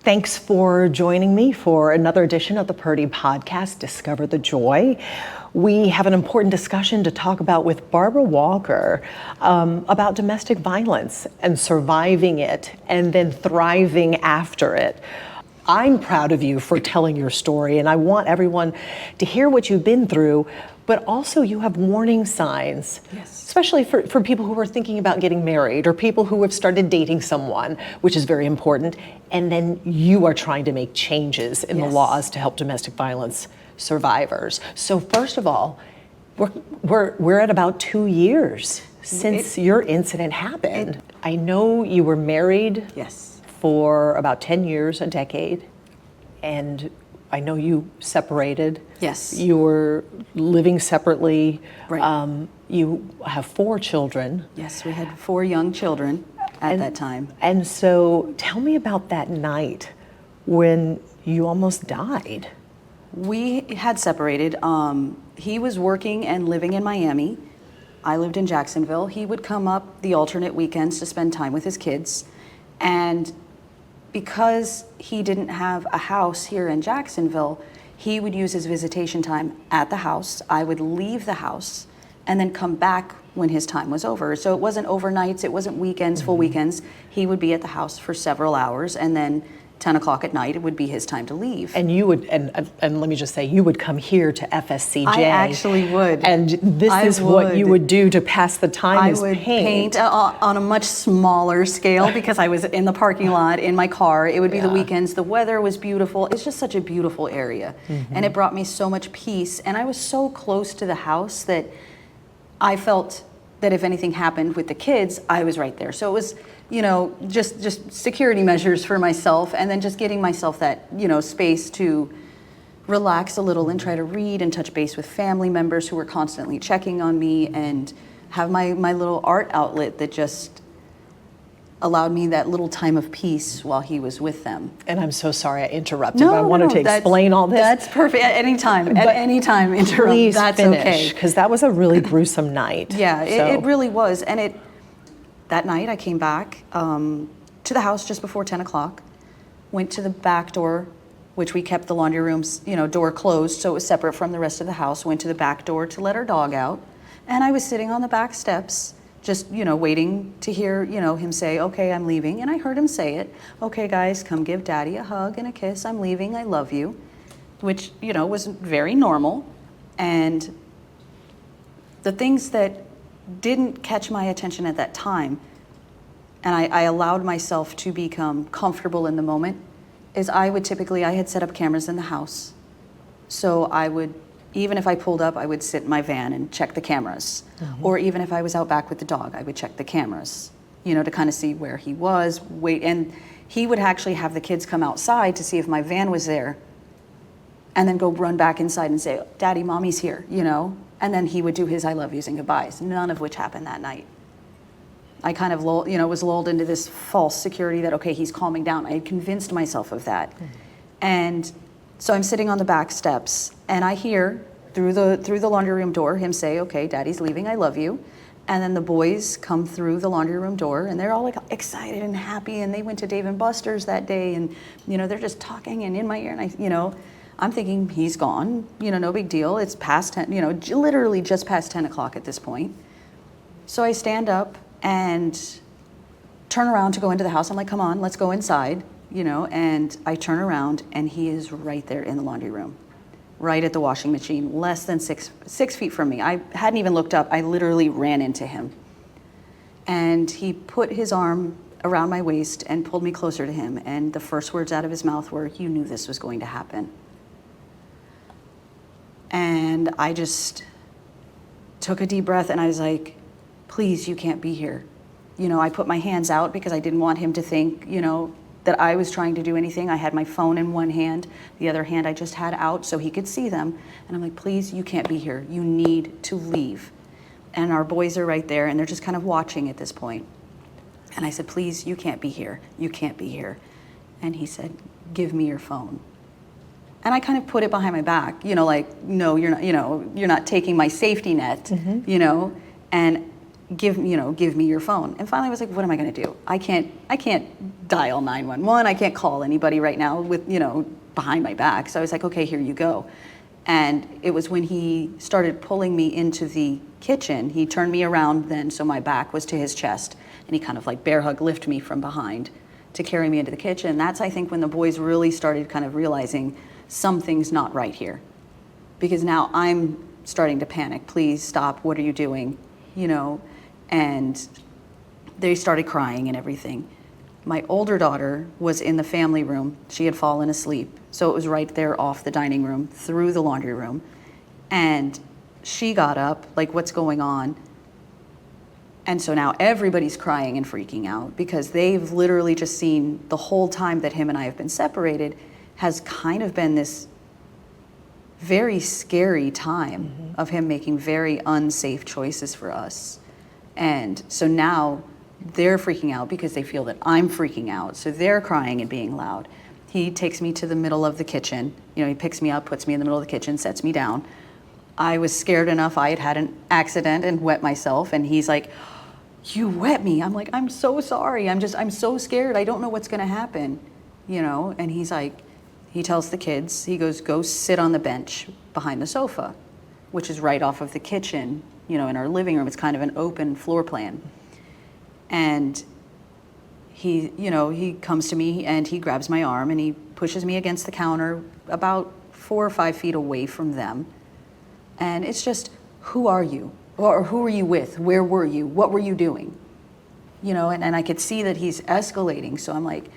Thanks for joining me for another edition of the Purdy podcast, Discover the Joy. We have an important discussion to talk about with Barbara Walker about domestic violence and surviving it and then thriving after it. I'm proud of you for telling your story, and I want everyone to hear what you've been through, but also you have warning signs. Yes. Especially for people who are thinking about getting married or people who have started dating someone, which is very important. And then you are trying to make changes in the laws to help domestic violence survivors. So first of all, we're at about 2 years since your incident happened. I know you were married for about 10 years, a decade, and I know you separated. Yes. You were living separately. Right. You have 4 children. Yes, we had 4 young children at that time. And so tell me about that night when you almost died. We had separated. He was working and living in Miami. I lived in Jacksonville. He would come up the alternate weekends to spend time with his kids. And because he didn't have a house here in Jacksonville, he would use his visitation time at the house. I would leave the house and then come back when his time was over. So it wasn't overnights, it wasn't weekends, full weekends. He would be at the house for several hours, and then 10 o'clock at night, it would be his time to leave. And you would, and let me just say, you would come here to FSCJ. I actually would. And this is what you would do to pass the time I is would paint. on a much smaller scale because I was in the parking lot in my car. It would be the weekends. The weather was beautiful. It's just such a beautiful area. And it brought me so much peace. And I was so close to the house that I felt that if anything happened with the kids, I was right there. So it was, you know, just security measures for myself, and then just getting myself that, you know, space to relax a little and try to read and touch base with family members who were constantly checking on me, and have my little art outlet that just allowed me that little time of peace while he was with them. And I'm so sorry I interrupted, but I wanted to explain all this. That's perfect. At any time, interrupt. Please that's finish, okay. because that was a really gruesome night. Yeah, it really was. And that night I came back to the house just before 10 o'clock, went to the back door, which we kept the laundry room's, you know, door closed, so it was separate from the rest of the house, went to the back door to let our dog out. And I was sitting on the back steps, just, you know, waiting to hear, you know, him say, okay, I'm leaving. And I heard him say it. Okay, guys, come give Daddy a hug and a kiss. I'm leaving. I love you. Which, you know, was very normal. And the things that didn't catch my attention at that time, and I allowed myself to become comfortable in the moment, is I had set up cameras in the house. So I would, even if I pulled up, I would sit in my van and check the cameras. Or even if I was out back with the dog, I would check the cameras, you know, to kind of see where he was, wait. And he would actually have the kids come outside to see if my van was there, and then go run back inside and say, Daddy, Mommy's here, you know? And then he would do his I love yous and goodbyes, none of which happened that night. I kind of was lulled into this false security that, okay, he's calming down. I had convinced myself of that. And so I'm sitting on the back steps, and I hear through the laundry room door him say, okay, Daddy's leaving, I love you. And then the boys come through the laundry room door, and they're all like excited and happy, and they went to Dave & Buster's that day, and, you know, they're just talking and in my ear, and I'm thinking he's gone, you know, no big deal. It's past 10, you know, literally just past 10 o'clock at this point. So I stand up and turn around to go into the house. I'm like, come on, let's go inside, you know, and I turn around, and he is right there in the laundry room, right at the washing machine, less than six feet from me. I hadn't even looked up. I literally ran into him. And he put his arm around my waist and pulled me closer to him. And the first words out of his mouth were, you knew this was going to happen. And I just took a deep breath, and I was like, please, you can't be here. You know, I put my hands out because I didn't want him to think, you know, that I was trying to do anything. I had my phone in one hand, the other hand I just had out so he could see them. And I'm like, please, you can't be here. You need to leave. And our boys are right there, and they're just kind of watching at this point. And I said, please, you can't be here. You can't be here. And he said, give me your phone. And I kind of put it behind my back, you know, like, no, you're not, you know, you're not taking my safety net, you know. And give me your phone. And finally I was like, what am I going to do? I can't dial 911. I can't call anybody right now with, behind my back. So I was like, okay, here you go. And it was when he started pulling me into the kitchen, he turned me around then so my back was to his chest, and he kind of like bear hug lift me from behind to carry me into the kitchen. That's, I think, when the boys really started kind of realizing something's not right here. Because now I'm starting to panic. Please stop, what are you doing? And they started crying and everything. My older daughter was in the family room. She had fallen asleep. So it was right there off the dining room, through the laundry room. And she got up, like, what's going on? And so now everybody's crying and freaking out because they've literally just seen the whole time that him and I have been separated has kind of been this very scary time of him making very unsafe choices for us. And so now they're freaking out because they feel that I'm freaking out. So they're crying and being loud. He takes me to the middle of the kitchen. He picks me up, puts me in the middle of the kitchen, sets me down. I was scared enough. I had had an accident and wet myself. And he's like, you wet me. I'm like, I'm so sorry. I'm so scared. I don't know what's going to happen, And he's like, he tells the kids, he goes, go sit on the bench behind the sofa, which is right off of the kitchen, in our living room. It's kind of an open floor plan. And he comes to me and he grabs my arm and he pushes me against the counter about 4 or 5 feet away from them. And it's just, who are you? Or who are you with? Where were you? What were you doing? And I could see that he's escalating. So I'm like,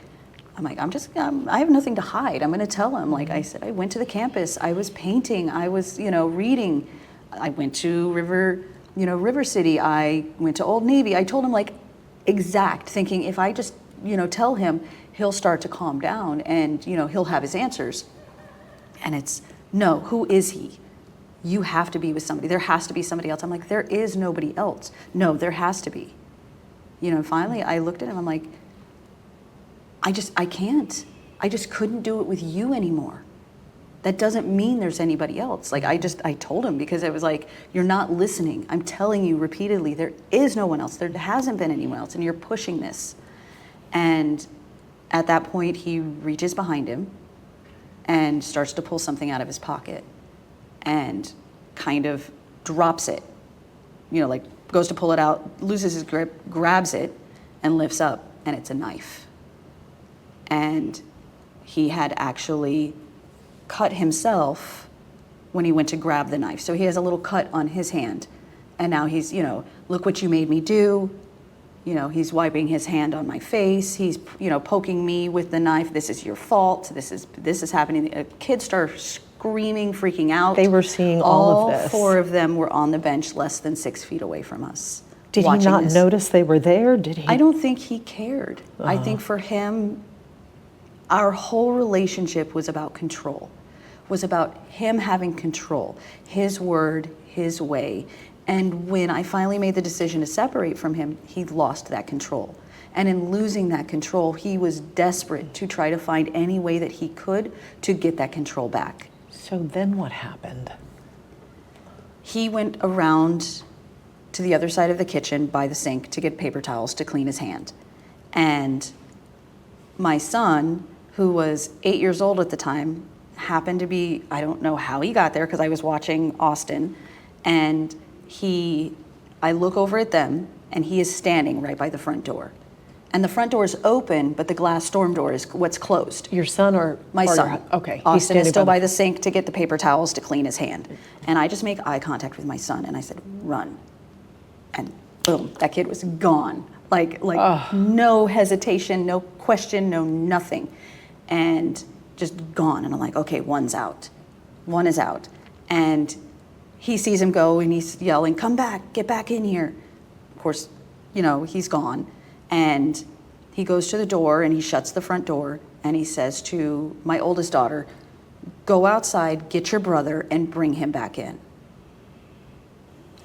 I have nothing to hide. I'm going to tell him. Like I said, I went to the campus. I was painting. I was, reading. I went to River City. I went to Old Navy. I told him like exact, thinking if I just, tell him, he'll start to calm down and, he'll have his answers. And it's, no, who is he? You have to be with somebody. There has to be somebody else. I'm like, there is nobody else. No, there has to be. And finally I looked at him. I'm like, I can't. I just couldn't do it with you anymore. That doesn't mean there's anybody else. Like I told him because it was like, you're not listening. I'm telling you repeatedly, there is no one else. There hasn't been anyone else and you're pushing this. And at that point he reaches behind him and starts to pull something out of his pocket and kind of drops it, like goes to pull it out, loses his grip, grabs it and lifts up, and it's a knife. And he had actually cut himself when he went to grab the knife. So he has a little cut on his hand. And now he's, look what you made me do. He's wiping his hand on my face. He's, poking me with the knife. This is your fault. This is happening. Kids start screaming, freaking out. They were seeing all of this. 4 of them were on the bench less than 6 feet away from us. Did he not notice they were there? Did he? I don't think he cared. I think for him, our whole relationship was about control, was about him having control, his word, his way. And when I finally made the decision to separate from him, he lost that control. And in losing that control, he was desperate to try to find any way that he could to get that control back. So then what happened? He went around to the other side of the kitchen by the sink to get paper towels to clean his hand. And my son, who was 8 years old at the time, happened to be, I don't know how he got there because I was watching Austin, and I look over at them and he is standing right by the front door. And the front door is open, but the glass storm door is what's closed. Your son or my son? Okay. Austin is still by the sink to get the paper towels to clean his hand. And I just make eye contact with my son and I said, run. And boom, that kid was gone. Like no hesitation, no question, no nothing. And just gone. And I'm like, okay, one's out. One is out. And he sees him go and he's yelling, come back, get back in here. Of course, he's gone. And he goes to the door and he shuts the front door and he says to my oldest daughter, go outside, get your brother and bring him back in.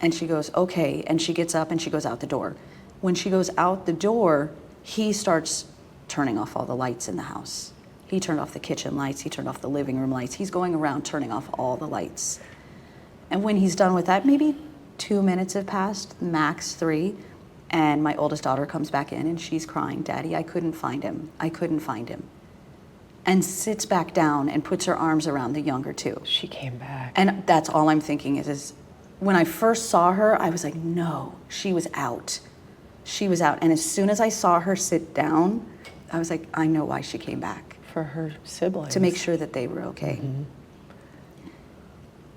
And she goes, okay. And she gets up and she goes out the door. When she goes out the door, he starts turning off all the lights in the house. He turned off the kitchen lights. He turned off the living room lights. He's going around turning off all the lights. And when he's done with that, maybe 2 minutes have passed, max 3, and my oldest daughter comes back in and she's crying, "Daddy, I couldn't find him. I couldn't find him." And sits back down and puts her arms around the younger two. She came back. And that's all I'm thinking is when I first saw her, I was like, no, she was out. She was out. And as soon as I saw her sit down, I was like, I know why she came back. For her siblings. To make sure that they were okay. Mm-hmm.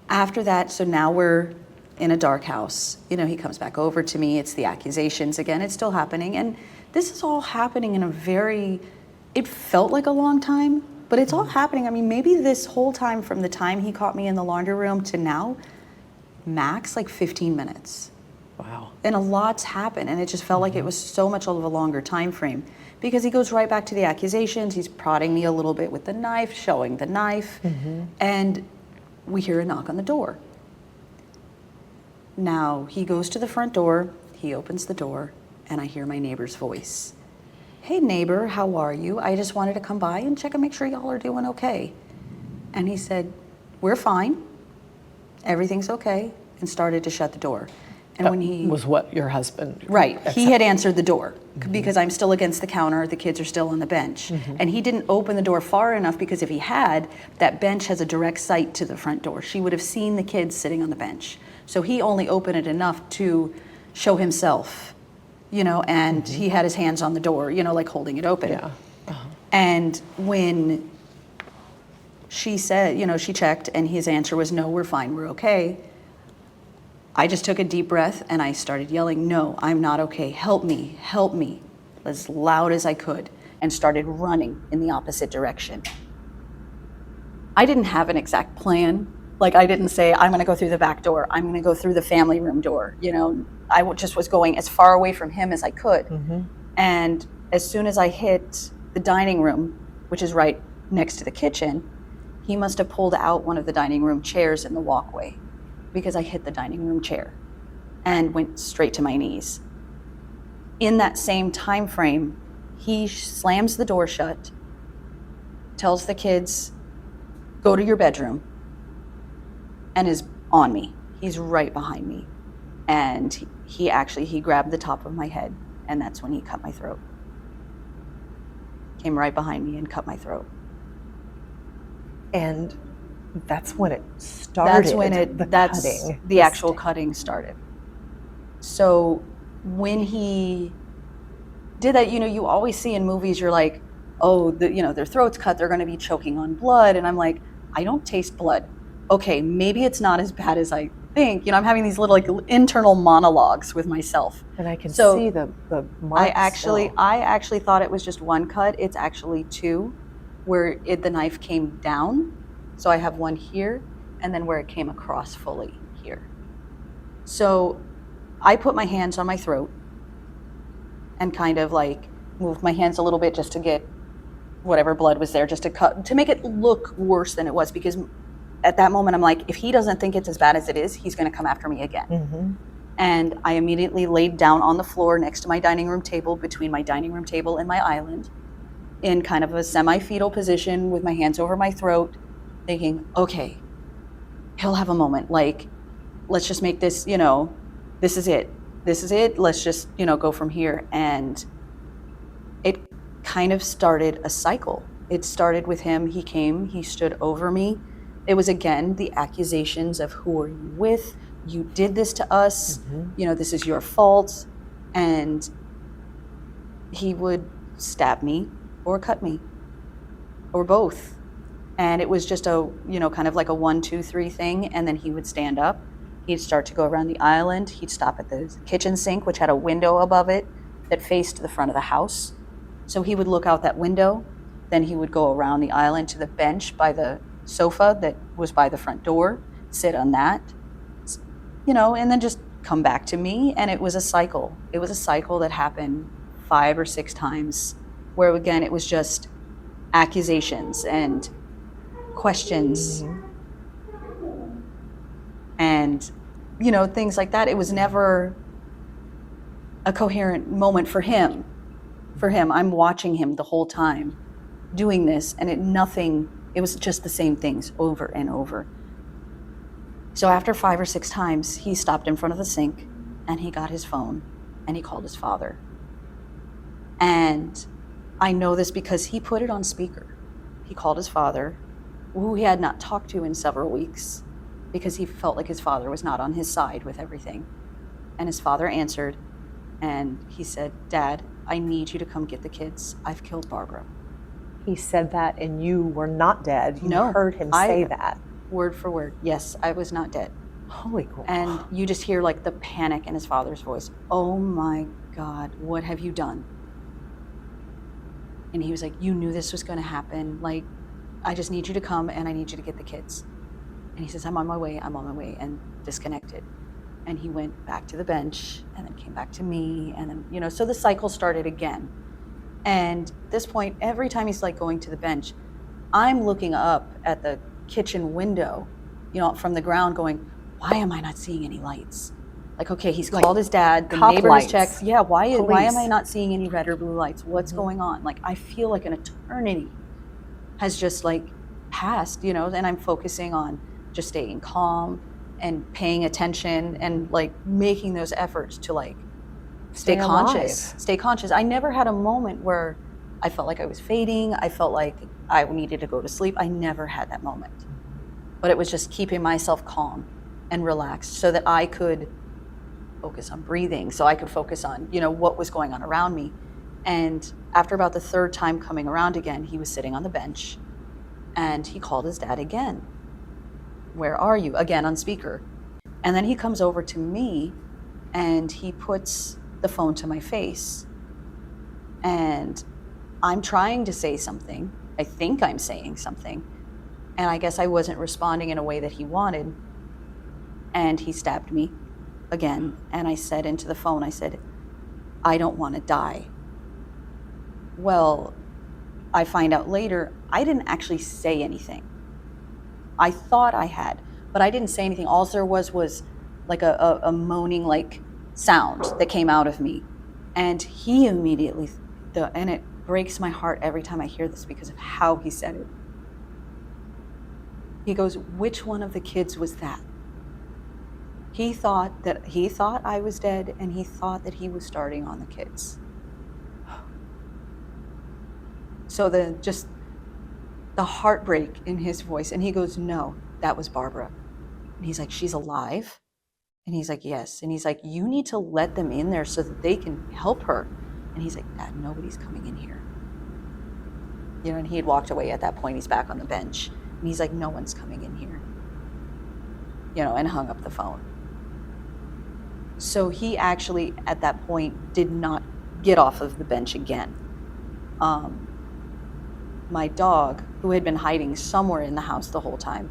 After that, so now we're in a dark house. You know, he comes back over to me. It's the accusations again. It's still happening. And this is all happening in a very, it felt like a long time, but it's all happening. I mean, maybe this whole time from the time he caught me in the laundry room to now, max like 15 minutes. Wow. And a lot's happened, and it just felt like it was so much of a longer time frame because he goes right back to the accusations. He's prodding me a little bit with the knife, showing the knife, and we hear a knock on the door. Now, he goes to the front door, he opens the door, and I hear my neighbor's voice. "Hey neighbor, how are you? I just wanted to come by and check and make sure y'all are doing okay." And he said, "We're fine. Everything's okay," and started to shut the door. And That when he was what your husband... Right, he had answered the door because I'm still against the counter, the kids are still on the bench. And he didn't open the door far enough because if he had, that bench has a direct sight to the front door. She would have seen the kids sitting on the bench. So he only opened it enough to show himself, you know, and he had his hands on the door, you know, like holding it open. Yeah. And when she said, you know, she checked and his answer was, "No, we're fine, we're okay," I just took a deep breath and I started yelling, "No, I'm not okay. Help me, as loud as I could, and started running in the opposite direction. I didn't have an exact plan. Like, I didn't say, I'm going to go through the back door. I'm going to go through the family room door. You know, just was going as far away from him as I could. And as soon as I hit the dining room, which is right next to the kitchen, he must have pulled out one of the dining room chairs in the walkway, because I hit the dining room chair and went straight to my knees. In that same time frame, he slams the door shut, tells the kids, "Go to your bedroom," and is on me. He's right behind me. And he grabbed the top of my head, and that's when he cut my throat. Came right behind me and cut my throat. And that's when it started. That's when the actual cutting started. So when he did that, you know, you always see in movies, you're like, oh, their throat's cut, they're going to be choking on blood. And I'm like, I don't taste blood. Okay, maybe it's not as bad as I think. You know, I'm having these little like internal monologues with myself. And I can see the marks. I actually thought it was just one cut. It's actually two, where the knife came down. So I have one here, and then where it came across fully here. So I put my hands on my throat and kind of like moved my hands a little bit just to get whatever blood was there, just to make it look worse than it was, because at that moment I'm like, if he doesn't think it's as bad as it is, he's going to come after me again. And I immediately laid down on the floor next to my dining room table, between my dining room table and my island, in kind of a semi-fetal position with my hands over my throat, thinking, okay, he'll have a moment. Like, let's just make this, you know, this is it. Let's just, you know, go from here. And it kind of started a cycle. It started with him. He came, he stood over me. It was, again, the accusations of, who are you with? You did this to us. You know, this is your fault. And he would stab me or cut me or both. And it was just a, you know, kind of like a 1, 2, 3 thing. And then he would stand up. He'd start to go around the island. He'd stop at the kitchen sink, which had a window above it that faced the front of the house. So he would look out that window. Then he would go around the island to the bench by the sofa that was by the front door, sit on that, you know, and then just come back to me. And it was a cycle. It was a cycle that happened 5 or 6 times, where, again, it was just accusations and questions and, you know, things like that. It was never a coherent moment for him. I'm watching him the whole time doing this, and it was just the same things over and over. So after 5 or 6 times, he stopped in front of the sink and he got his phone and he called his father. And I know this because he put it on speaker. He called his father, who he had not talked to in several weeks, because he felt like his father was not on his side with everything. And his father answered, and he said, "Dad, I need you to come get the kids. I've killed Barbara." He said that and you were not dead. You No, heard him say that. Word for word. Yes, I was not dead. Holy cow. And you just hear like the panic in his father's voice. "Oh my God, what have you done?" And he was like, "You knew this was going to happen. Like, I just need you to come and I need you to get the kids." And he says, I'm on my way, and disconnected. And he went back to the bench and then came back to me. And then, you know, so the cycle started again. And at this point, every time he's like going to the bench, I'm looking up at the kitchen window, you know, from the ground going, why am I not seeing any lights? Like, okay, he's called his dad, the neighbor has checked. Yeah, why am I not seeing any red or blue lights? What's going on? Like, I feel like an eternity has just like passed, you know, and I'm focusing on just staying calm and paying attention and like making those efforts to like stay conscious. I never had a moment where I felt like I was fading. I felt like I needed to go to sleep. I never had that moment. But it was just keeping myself calm and relaxed so that I could focus on breathing, so I could focus on, you know, what was going on around me. And after about the 3rd time coming around again, he was sitting on the bench and he called his dad again. "Where are you?" Again on speaker. And then he comes over to me and he puts the phone to my face. And I'm trying to say something. I think I'm saying something. And I guess I wasn't responding in a way that he wanted. And he stabbed me again. And I said into the phone, I said, "I don't want to die." Well, I find out later, I didn't actually say anything. I thought I had, but I didn't say anything. All there was like a moaning like sound that came out of me. And he immediately, and it breaks my heart every time I hear this because of how he said it. He goes, "Which one of the kids was that?" He thought I was dead, and he thought that he was starting on the kids. So the heartbreak in his voice, and he goes, "No, that was Barbara." And he's like, "She's alive?" And he's like, "Yes." And he's like, "You need to let them in there so that they can help her." And he's like, "Dad, nobody's coming in here." You know, and he had walked away at that point. He's back on the bench. And he's like, "No one's coming in here." You know, and hung up the phone. So he actually, at that point, did not get off of the bench again. My dog, who had been hiding somewhere in the house the whole time,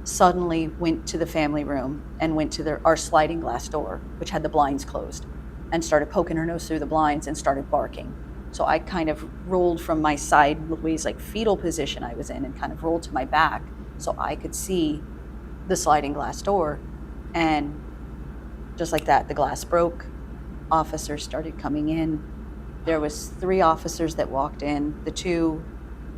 suddenly went to the family room and went to our sliding glass door, which had the blinds closed, and started poking her nose through the blinds and started barking. So I kind of rolled from my sideways, like fetal position I was in, and kind of rolled to my back so I could see the sliding glass door. And just like that, the glass broke. Officers started coming in. There was 3 officers that walked in. The 2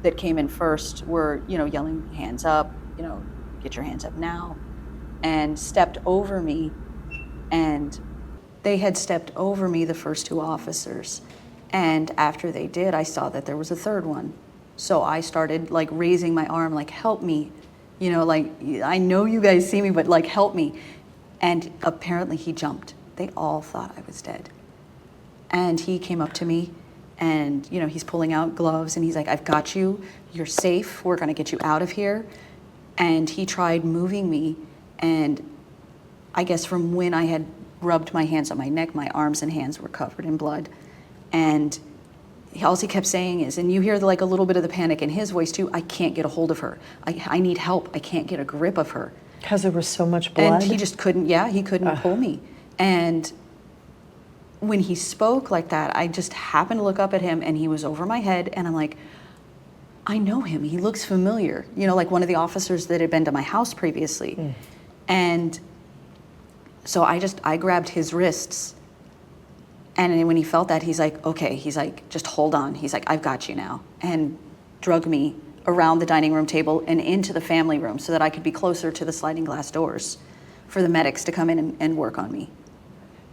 that came in first were, you know, yelling, "Hands up, you know, get your hands up now," and stepped over me. And they had stepped over me, the first 2 officers. And after they did, I saw that there was a 3rd one. So I started like raising my arm, like, "Help me," you know, like, "I know you guys see me, but like, help me." And apparently he jumped. They all thought I was dead. And he came up to me and, you know, he's pulling out gloves and he's like, "I've got you. You're safe. We're going to get you out of here." And he tried moving me. And I guess from when I had rubbed my hands on my neck, my arms and hands were covered in blood. And all he kept saying is, and you hear like a little bit of the panic in his voice too, "I can't get a hold of her. I need help. I can't get a grip of her." Because there was so much blood? And he just couldn't, he couldn't pull me. And when he spoke like that, I just happened to look up at him and he was over my head and I'm like, "I know him. He looks familiar." You know, like one of the officers that had been to my house previously. And so I grabbed his wrists. And then when he felt that, he's like, "Okay," he's like, "just hold on." He's like, "I've got you now." And drug me around the dining room table and into the family room so that I could be closer to the sliding glass doors for the medics to come in and work on me.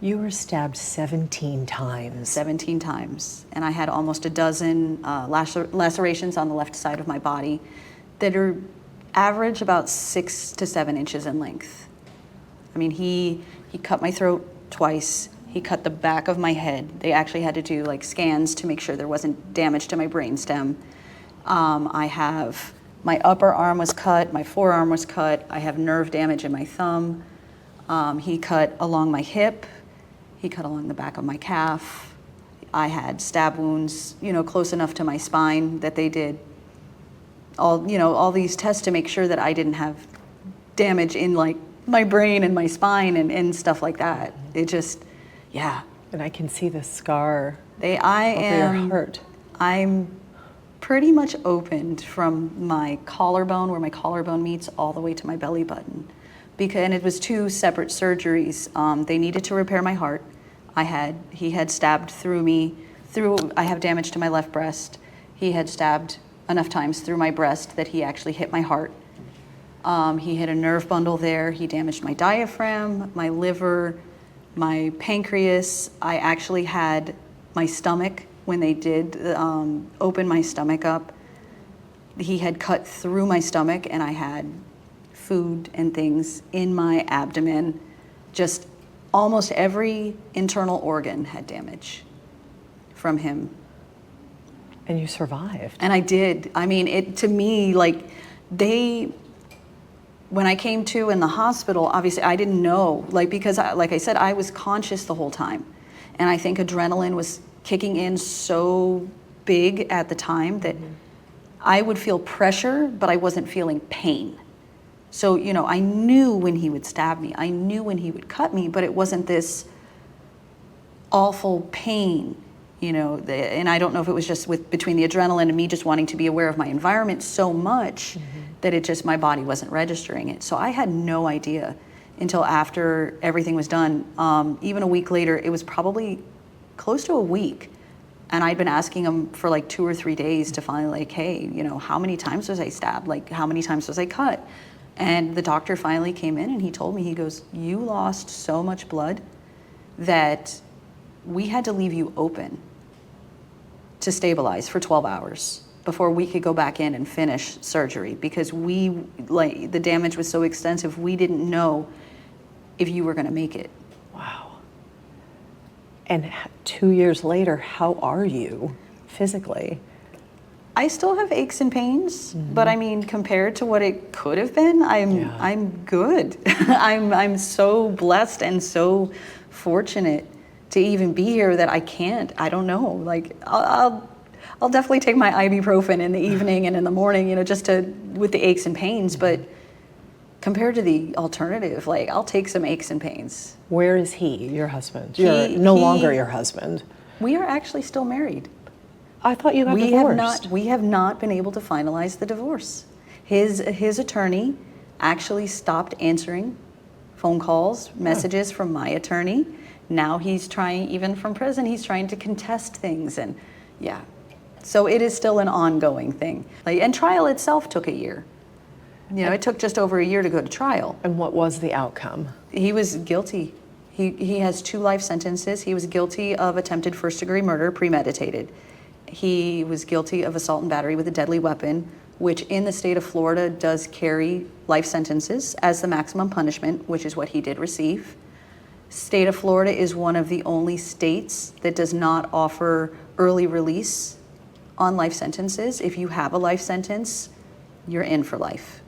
You were stabbed 17 times. 17 times. And I had almost a dozen lacerations on the left side of my body that are average about 6 to 7 inches in length. I mean, he cut my throat twice. He cut the back of my head. They actually had to do like scans to make sure there wasn't damage to my brainstem. I have, my upper arm was cut, my forearm was cut. I have nerve damage in my thumb. He cut along my hip. He cut along the back of my calf. I had stab wounds, you know, close enough to my spine that they did all these tests to make sure that I didn't have damage in like my brain and my spine and stuff like that. It just, yeah. And I can see the scar Your heart. I'm pretty much opened from my collarbone, where my collarbone meets, all the way to my belly button. And it was 2 separate surgeries. They needed to repair my heart. He had stabbed through me, I have damage to my left breast. He had stabbed enough times through my breast that he actually hit my heart. He hit a nerve bundle there. He damaged my diaphragm, my liver, my pancreas. I actually had my stomach, when they did open my stomach up, he had cut through my stomach and I had food and things in my abdomen. Just almost every internal organ had damage from him. And you survived. And I did. I mean, to me, like, when I came to in the hospital, obviously I didn't know, like, because like I said, I was conscious the whole time. And I think adrenaline was kicking in so big at the time that I would feel pressure, but I wasn't feeling pain. So, you know, I knew when he would stab me, I knew when he would cut me, but it wasn't this awful pain, you know, and I don't know if it was just between the adrenaline and me just wanting to be aware of my environment so much that it just, my body wasn't registering it. So I had no idea until after everything was done. Even a week later, it was probably close to a week. And I'd been asking him for like 2 or 3 days to finally, like, hey, you know, how many times was I stabbed? Like, how many times was I cut? And the doctor finally came in and he told me, he goes, you lost so much blood that we had to leave you open to stabilize for 12 hours before we could go back in and finish surgery, because the damage was so extensive, we didn't know if you were going to make it. Wow. And 2 years later, how are you physically? I still have aches and pains, but I mean, compared to what it could have been, I'm good. I'm so blessed and so fortunate to even be here that I don't know. Like, I'll definitely take my ibuprofen in the evening and in the morning, you know, with the aches and pains. But compared to the alternative, like, I'll take some aches and pains. Where is he, your husband? You're no longer your husband. We are actually still married. I thought you got divorced. We have not been able to finalize the divorce. His attorney actually stopped answering phone calls, messages from my attorney. Now he's trying, even from prison, he's trying to contest things, and yeah. So it is still an ongoing thing. Like, and trial itself took a year. You know, it took just over a year to go to trial. And what was the outcome? He was guilty. He has 2 life sentences. He was guilty of attempted first-degree murder, premeditated. He was guilty of assault and battery with a deadly weapon, which in the state of Florida does carry life sentences as the maximum punishment, which is what he did receive. State of Florida is one of the only states that does not offer early release on life sentences. If you have a life sentence, you're in for life.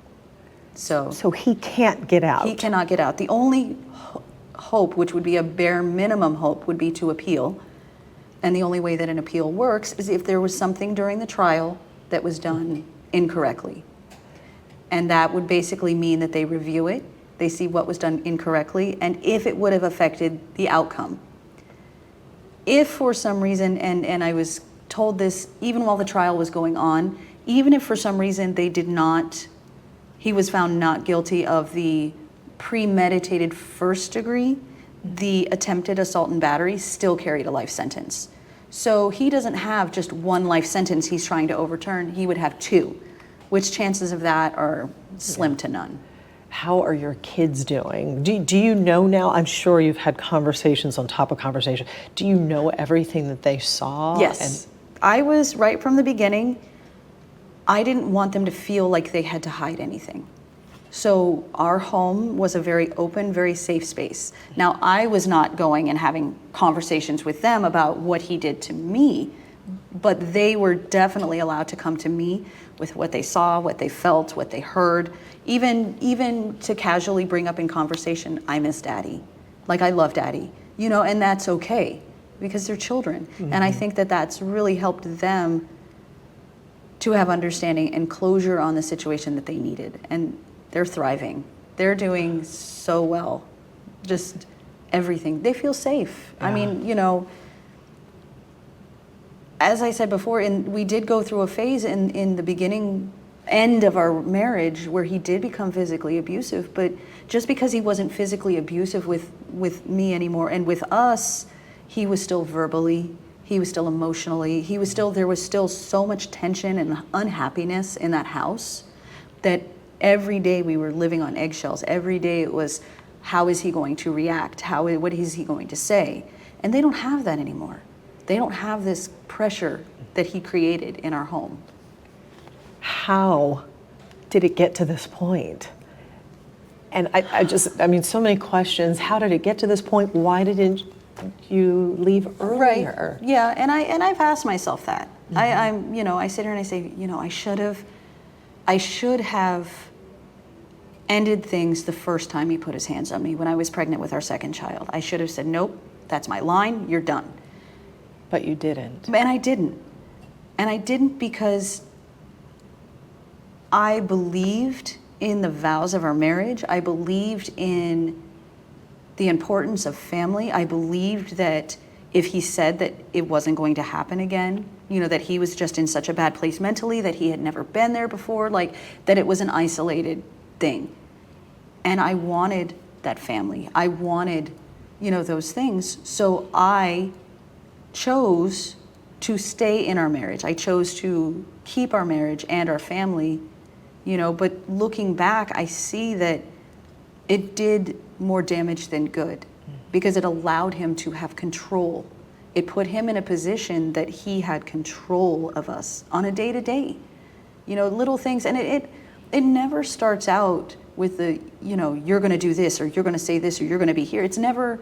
So he can't get out. He cannot get out. The only hope, which would be a bare minimum hope, would be to appeal. And the only way that an appeal works is if there was something during the trial that was done incorrectly. And that would basically mean that they review it, they see what was done incorrectly, and if it would have affected the outcome. If for some reason, and I was told this even while the trial was going on, even if for some reason he was found not guilty of the premeditated first degree, the attempted assault and battery still carried a life sentence. So he doesn't have just 1 life sentence he's trying to overturn, he would have 2. which chances of that are slim to none. How are your kids doing? Do you know now? I'm sure you've had conversations on top of conversation. Do you know everything that they saw? Yes. I was right from the beginning. I didn't want them to feel like they had to hide anything. So our home was a very open, very safe space. Now, I was not going and having conversations with them about what he did to me, but they were definitely allowed to come to me with what they saw, what they felt, what they heard, even to casually bring up in conversation, I miss Daddy. Like, I love Daddy, you know, and that's okay because they're children. Mm-hmm. And I think that that's really helped them to have understanding and closure on the situation that they needed. And they're thriving. They're doing so well. Just everything. They feel safe. Yeah. I mean, you know, as I said before, we did go through a phase in the beginning, end of our marriage where he did become physically abusive, but just because he wasn't physically abusive with me anymore and with us, he was still verbally, he was still emotionally, there was still so much tension and unhappiness in that house that every day we were living on eggshells. Every day it was, how is he going to react? What is he going to say? And they don't have that anymore. They don't have this pressure that he created in our home. How did it get to this point? And I mean, so many questions. How did it get to this point? Why didn't you leave earlier? Right. Yeah, and I've asked myself that. Mm-hmm. You know, I sit here and I say, you know, I should have ended things the first time he put his hands on me when I was pregnant with our second child. I should have said, nope, that's my line, you're done. But you didn't. And I didn't. And I didn't because I believed in the vows of our marriage. I believed in the importance of family. I believed that if he said that it wasn't going to happen again, you know, that he was just in such a bad place mentally, that he had never been there before, like that it was an isolated thing. And I wanted that family. I wanted, you know, those things. So I chose to stay in our marriage. I chose to keep our marriage and our family, you know, but looking back, I see that it did more damage than good because it allowed him to have control. It put him in a position that he had control of us on a day-to-day, you know, little things. And it never starts out with the, you know, you're going to do this or you're going to say this or you're going to be here. It's never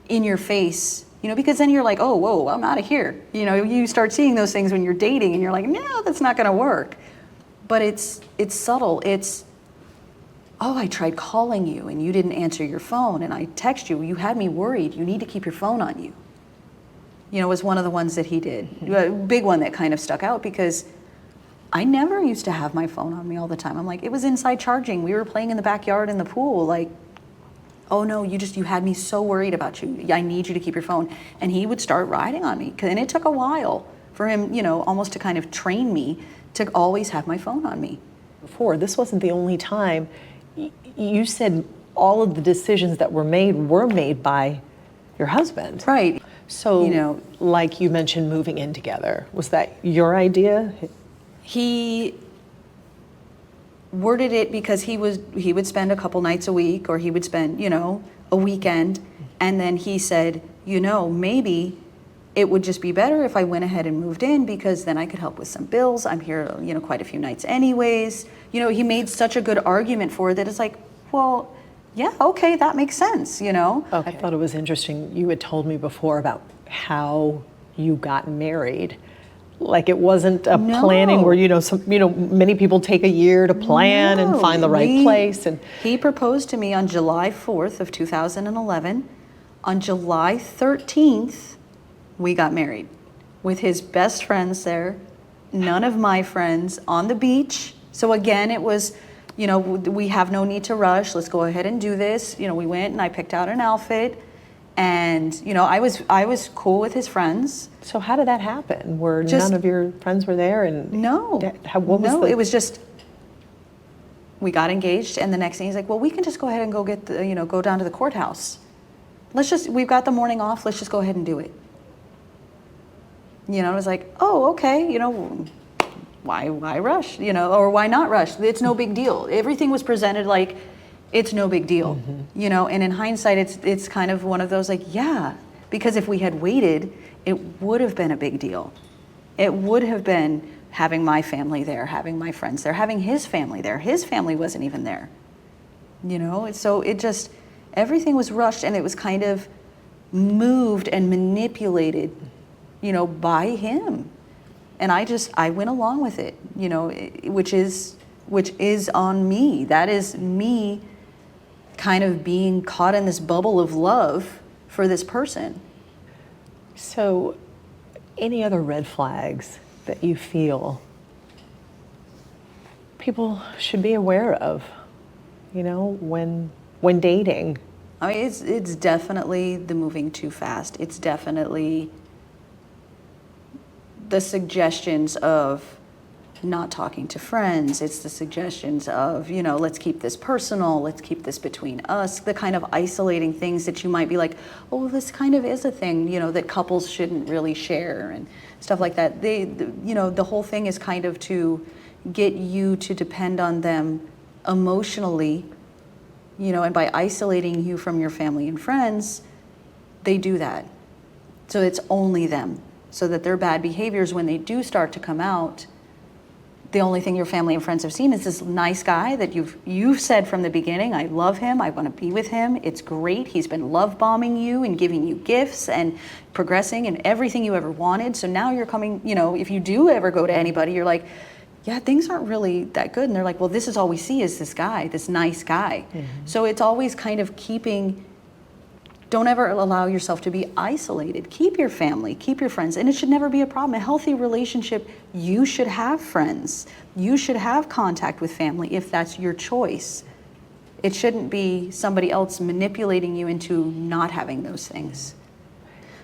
in your face, you know, because then you're like, oh, whoa, I'm out of here. You know, you start seeing those things when you're dating and you're like, no, that's not going to work. But it's subtle. It's, oh, I tried calling you and you didn't answer your phone and I text you. You had me worried. You need to keep your phone on you. You know, was one of the ones that he did. Mm-hmm. A big one that kind of stuck out because I never used to have my phone on me all the time. I'm like, it was inside charging. We were playing in the backyard in the pool. Like, oh no, you had me so worried about you. I need you to keep your phone. And he would start riding on me. And it took a while for him, you know, almost to kind of train me to always have my phone on me. Before, this wasn't the only time. You said all of the decisions that were made by your husband. Right. So, you know, like you mentioned, moving in together, was that your idea? He worded it because he would spend a couple nights a week or he would spend, you know, a weekend. And then he said, you know, maybe it would just be better if I went ahead and moved in because then I could help with some bills. I'm here, you know, quite a few nights anyways. You know, he made such a good argument for it that it's like, well, yeah, okay, that makes sense, you know? Okay. I thought it was interesting. You had told me before about how you got married. Like it wasn't a planning where, you know, many people take a year to plan and find the right place. And he proposed to me on July 4th of 2011. On July 13th, we got married with his best friends there, none of my friends, on the beach. So again, it was, you know, we have no need to rush. Let's go ahead and do this. You know, we went and I picked out an outfit. And, you know, I was cool with his friends. So how did that happen? Were none of your friends were there? And no, it was just, we got engaged. And the next thing he's like, well, we can just go ahead and go get the, you know, go down to the courthouse. We've got the morning off. Let's just go ahead and do it. You know, it was like, oh, okay, you know, why rush, or why not rush? It's no big deal. Everything was presented like it's no big deal, and in hindsight, it's kind of one of those like, yeah, because if we had waited, it would have been a big deal. It would have been having my family there, having my friends there, having his family there. His family wasn't even there, so it just, everything was rushed, and it was kind of moved and manipulated, by him. And I went along with it, which is on me. That is me kind of being caught in this bubble of love for this person. So, any other red flags that you feel people should be aware of, when dating? I mean, it's definitely the moving too fast. It's definitely the suggestions of not talking to friends. It's the suggestions of, let's keep this personal, let's keep this between us, the kind of isolating things that you might be like, oh, this kind of is a thing, that couples shouldn't really share and stuff like that. The whole thing is kind of to get you to depend on them emotionally, and by isolating you from your family and friends, they do that. So it's only them. So that their bad behaviors, when they do start to come out, the only thing your family and friends have seen is this nice guy that you've said from the beginning, I love him, I want to be with him, it's great, he's been love bombing you and giving you gifts and progressing and everything you ever wanted. So now you're coming, if you do ever go to anybody, you're like, yeah, things aren't really that good. And they're like, well, this is all we see is this guy, this nice guy. So it's always kind of don't ever allow yourself to be isolated. Keep your family, keep your friends, and it should never be a problem. A healthy relationship, you should have friends. You should have contact with family if that's your choice. It shouldn't be somebody else manipulating you into not having those things.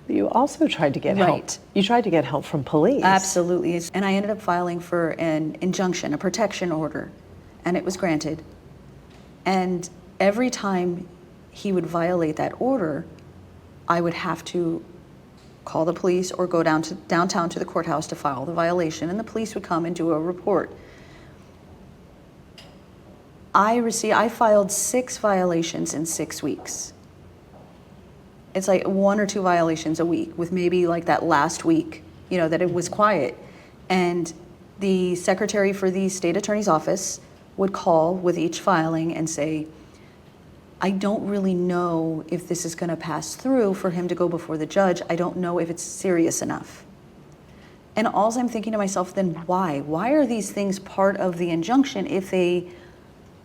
You also tried to get help. You tried to get help from police. Absolutely. And I ended up filing for an injunction, a protection order, and it was granted. And every time he would violate that order, I would have to call the police or go downtown to the courthouse to file the violation, and the police would come and do a report. I filed 6 violations in 6 weeks. It's like 1 or 2 violations a week, with maybe like that last week, that it was quiet. And the secretary for the state attorney's office would call with each filing and say, I don't really know if this is going to pass through for him to go before the judge. I don't know if it's serious enough. And all I'm thinking to myself, then why? Why are these things part of the injunction if they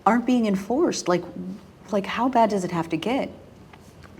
aren't being enforced? Like how bad does it have to get?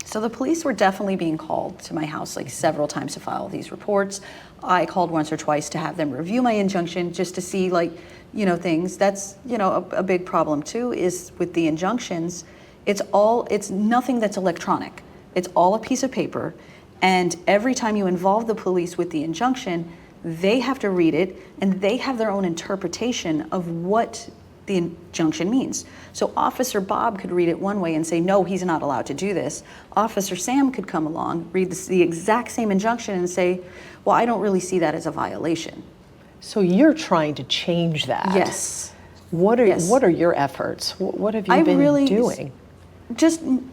So the police were definitely being called to my house like several times to file these reports. I called once or twice to have them review my injunction just to see things. That's, a big problem too, is with the injunctions. It's nothing that's electronic. It's all a piece of paper. And every time you involve the police with the injunction, they have to read it and they have their own interpretation of what the injunction means. So Officer Bob could read it one way and say, no, he's not allowed to do this. Officer Sam could come along, read the exact same injunction and say, well, I don't really see that as a violation. So you're trying to change that. Yes. What are your efforts? What have you been doing?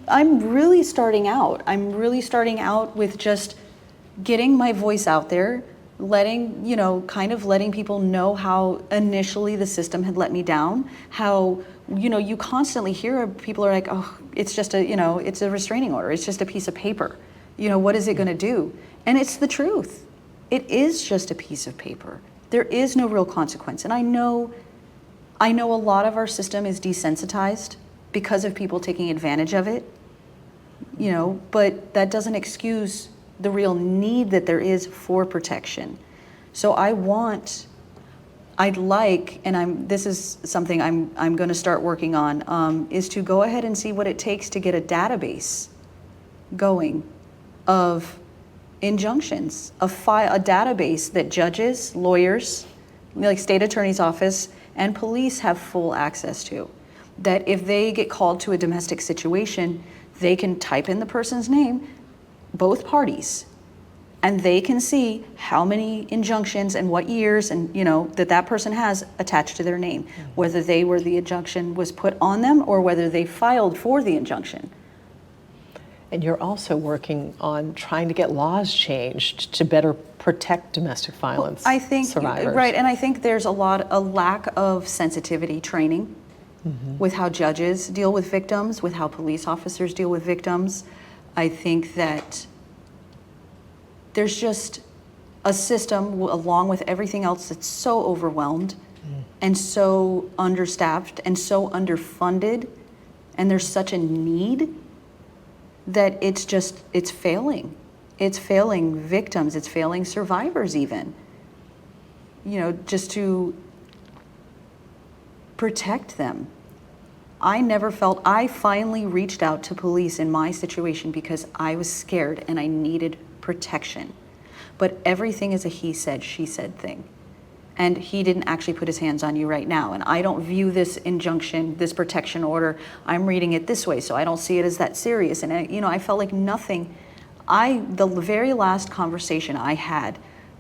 I'm really starting out. I'm really starting out with just getting my voice out there, letting people know how initially the system had let me down, how, you constantly hear people are like, oh, it's just it's a restraining order. It's just a piece of paper. What is it going to do? And it's the truth. It is just a piece of paper. There is no real consequence. And I know a lot of our system is desensitized because of people taking advantage of it, but that doesn't excuse the real need that there is for protection. So this is something I'm going to start working on, is to go ahead and see what it takes to get a database going of injunctions, a database that judges, lawyers, like state attorney's office, and police have full access to. That if they get called to a domestic situation, they can type in the person's name, both parties, And they can see how many injunctions and what years and, you know, that person has attached to their name, whether they were the injunction was put on them or whether they filed for the injunction. And you're also working on trying to get laws changed to better protect domestic violence survivors. Right, and I think there's a lack of sensitivity training with how judges deal with victims, with how police officers deal with victims. I think that there's just a system, along with everything else, that's so overwhelmed and so understaffed and so underfunded, and there's such a need that it's failing. It's failing victims, it's failing survivors even. You know, just to protect them. I finally reached out to police in my situation because I was scared and I needed protection. But everything is a he said, she said thing. And he didn't actually put his hands on you right now. And I don't view this injunction, this protection order, I'm reading it this way, so I don't see it as that serious. And I felt like nothing. The very last conversation I had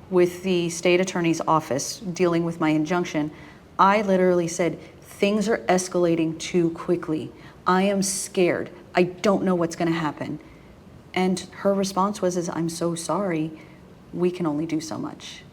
with the state attorney's office dealing with my injunction, I literally said, things are escalating too quickly. I am scared. I don't know what's gonna happen. And her response was, I'm so sorry, we can only do so much.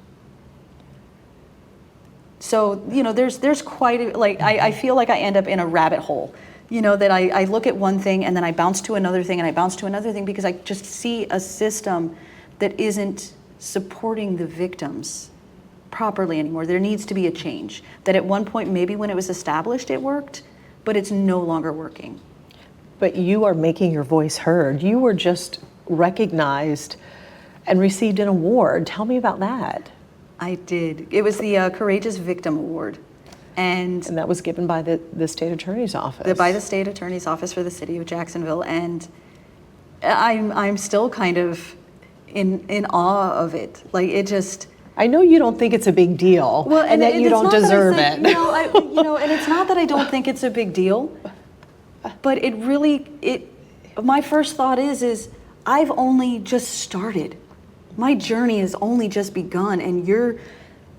So, there's quite I feel like I end up in a rabbit hole, that I look at one thing and then I bounce to another thing and I bounce to another thing because I just see a system that isn't supporting the victims properly anymore. There needs to be a change. That at one point, maybe when it was established, it worked, but it's no longer working. But you are making your voice heard. You were just recognized and received an award. Tell me about that. I did. It was the Courageous Victim Award. And that was given by the state attorney's office. By the state attorney's office for the city of Jacksonville. And I'm still kind of in awe of it. Like, it just... I know you don't think it's a big deal, well, and that you don't deserve it. And it's not that I don't think it's a big deal, but my first thought is I've only just started. My journey has only just begun, and you're,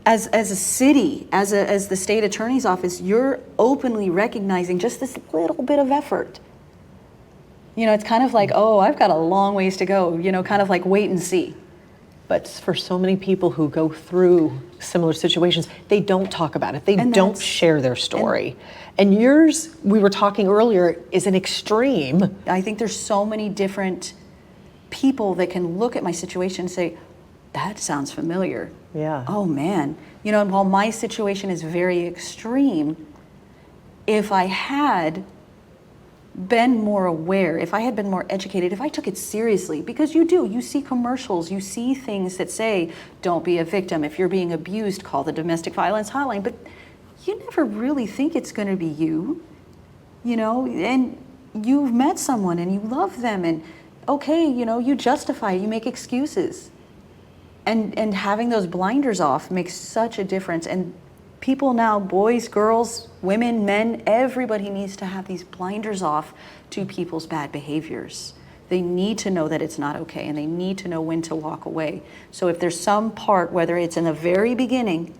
as a city, as the state attorney's office, you're openly recognizing just this little bit of effort. It's kind of like, oh, I've got a long ways to go, kind of like wait and see. But for so many people who go through similar situations, they don't talk about it. They don't share their story. And yours, we were talking earlier, is an extreme. I think there's so many different people that can look at my situation and say, that sounds familiar. Yeah. Oh man. And while my situation is very extreme, if I had been more aware, if I had been more educated, if I took it seriously, because you see commercials, you see things that say, don't be a victim. If you're being abused, call the domestic violence hotline. But you never really think it's going to be you, and you've met someone and you love them and okay, you justify, you make excuses. And having those blinders off makes such a difference. And people now, boys, girls, women, men, everybody needs to have these blinders off to people's bad behaviors. They need to know that it's not okay, and they need to know when to walk away. So if there's some part, whether it's in the very beginning,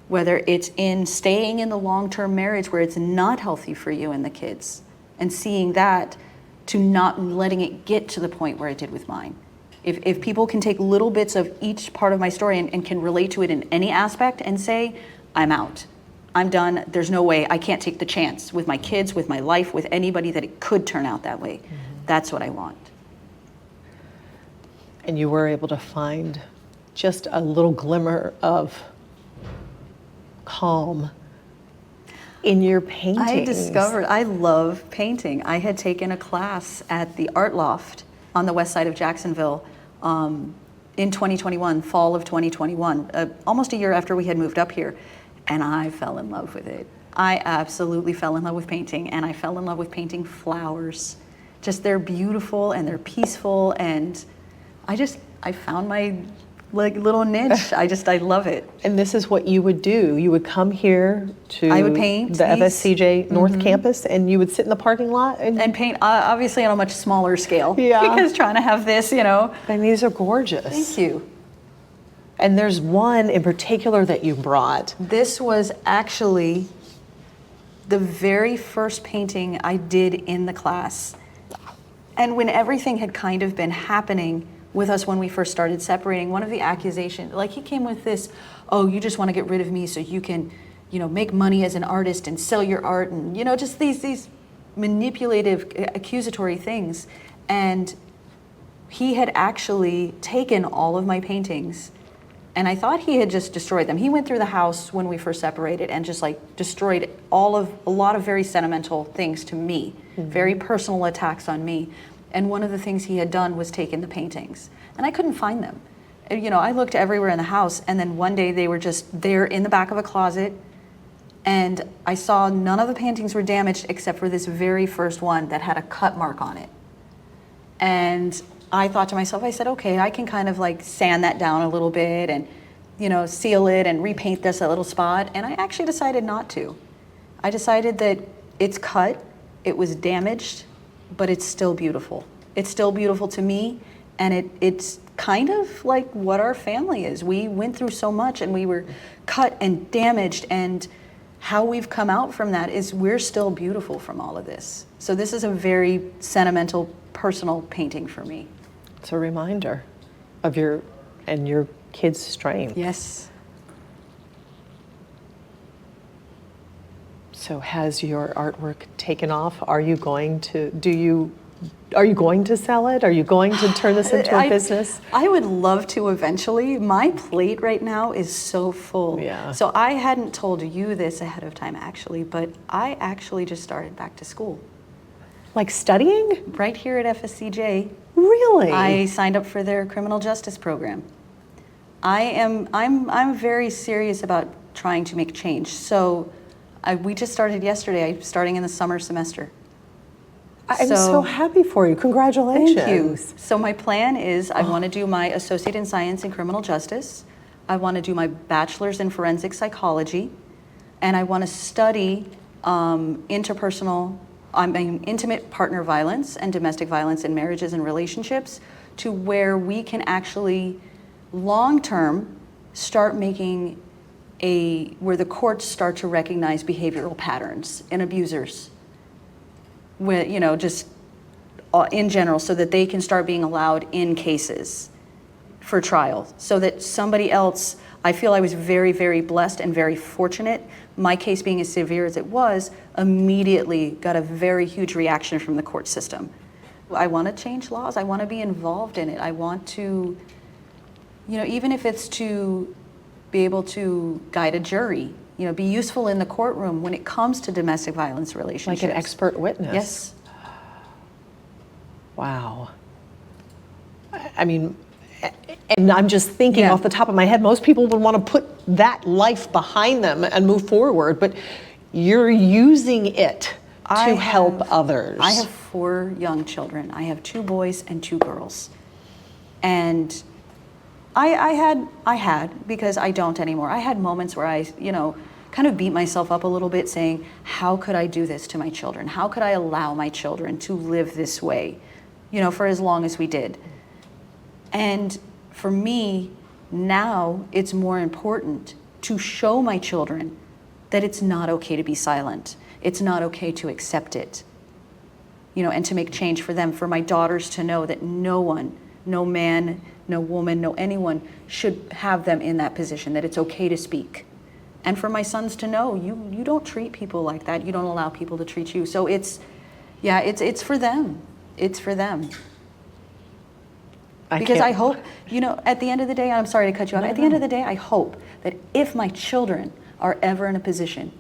whether it's in staying in the long-term marriage where it's not healthy for you and the kids, and seeing that, to not letting it get to the point where it did with mine. If people can take little bits of each part of my story and can relate to it in any aspect and say, I'm out, I'm done, there's no way, I can't take the chance with my kids, with my life, with anybody that it could turn out that way. That's what I want. And you were able to find just a little glimmer of calm in your paintings. I discovered I love painting. I had taken a class at the Art Loft on the west side of Jacksonville in 2021, fall of 2021, almost a year after we had moved up here, and I fell in love with it. I absolutely fell in love with painting, and I fell in love with painting flowers. Just they're beautiful and they're peaceful, and I found my like little niche. I love it. And this is what you would do. You would come here to I would paint the these. FSCJ North Campus, and you would sit in the parking lot And paint, obviously on a much smaller scale. Yeah. Because trying to have this, you know. And these are gorgeous. Thank you. And there's one in particular that you brought. This was actually the very first painting I did in the class. And when everything had kind of been happening with us when we first started separating, one of the accusations, like he came with this, oh, you just want to get rid of me so you can, you know, make money as an artist and sell your art, and, you know, just these manipulative, accusatory things. And he had actually taken all of my paintings, and I thought he had just destroyed them. He went through the house when we first separated and just like destroyed a lot of very sentimental things to me, very personal attacks on me. And one of the things he had done was taken the paintings, and I couldn't find them. You know, I looked everywhere in the house, and then one day they were just there in the back of a closet, and I saw none of the paintings were damaged except for this very first one that had a cut mark on it. And I thought to myself, I said, okay, I can kind of like sand that down a little bit and, you know, seal it and repaint this a little spot. And I actually decided not to. I decided that it's cut, it was damaged, but it's still beautiful. It's still beautiful to me, and it's kind of like what our family is. We went through so much, and we were cut and damaged, and how we've come out from that is we're still beautiful from all of this. So this is a very sentimental, personal painting for me. It's a reminder of your kids' strength. Yes. So has your artwork taken off? Are you going to sell it? Are you going to turn this into a business? I would love to eventually. My plate right now is so full. Yeah. So I hadn't told you this ahead of time actually, but I actually just started back to school. Like studying? Right here at FSCJ. Really? I signed up for their criminal justice program. I'm very serious about trying to make change. So we just started yesterday. I'm starting in the summer semester. I'm so happy for you. Congratulations. Thank you. So my plan is I want to do my associate in science in criminal justice. I want to do my bachelor's in forensic psychology, and I want to study intimate partner violence and domestic violence in marriages and relationships, to where we can actually long-term start making where the courts start to recognize behavioral patterns in abusers, with, you know, just in general, so that they can start being allowed in cases for trial, so that somebody else, I feel I was very, very blessed and very fortunate. My case being as severe as it was, immediately got a very huge reaction from the court system. I want to change laws. I want to be involved in it. I want to, you know, even if it's to be able to guide a jury, you know, be useful in the courtroom when it comes to domestic violence relationships. Like an expert witness. Yes. Wow. I mean, and I'm just thinking off the top of my head, most people would want to put that life behind them and move forward, but you're using it to help others. I have 4 young children. I have 2 boys and 2 girls. And I had, because I don't anymore, I had moments where I, you know, kind of beat myself up a little bit saying, how could I do this to my children? How could I allow my children to live this way, you know, for as long as we did? And for me, now it's more important to show my children that it's not okay to be silent. It's not okay to accept it, you know, and to make change for them, for my daughters to know that no one, no man, no woman, no anyone should have them in that position, that it's okay to speak. And for my sons to know, you don't treat people like that. You don't allow people to treat you. So it's for them. It's for them. Because I hope, you know, at the end of the day, I'm sorry to cut you off. At the end of the day, I hope that if my children are ever in a position,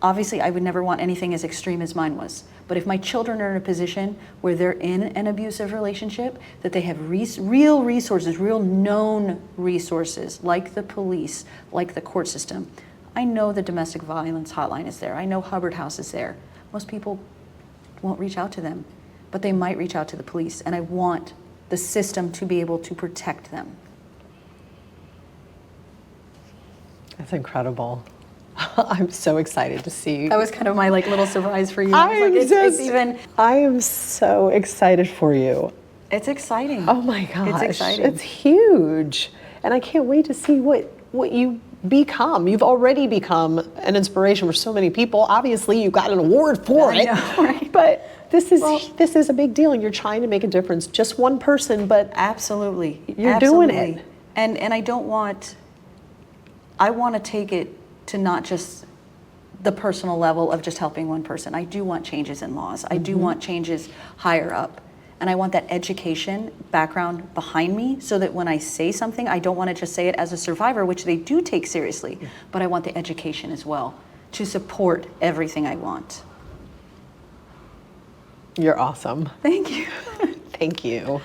obviously I would never want anything as extreme as mine was, but if my children are in a position where they're in an abusive relationship, that they have real resources, real known resources, like the police, like the court system. I know the domestic violence hotline is there. I know Hubbard House is there. Most people won't reach out to them, but they might reach out to the police, and I want the system to be able to protect them. That's incredible. I'm so excited to see. That was kind of my like little surprise for you. I am so excited for you. It's exciting. Oh my gosh. It's exciting. It's huge. And I can't wait to see what you become. You've already become an inspiration for so many people. Obviously, you got an award for it. I know, right? But this is a big deal, and you're trying to make a difference. Just one person, but Absolutely. you're doing it. And I want to take it to not just the personal level of just helping one person. I do want changes in laws. I do want changes higher up. And I want that education background behind me so that when I say something, I don't want to just say it as a survivor, which they do take seriously, but I want the education as well to support everything I want. You're awesome. Thank you. Thank you.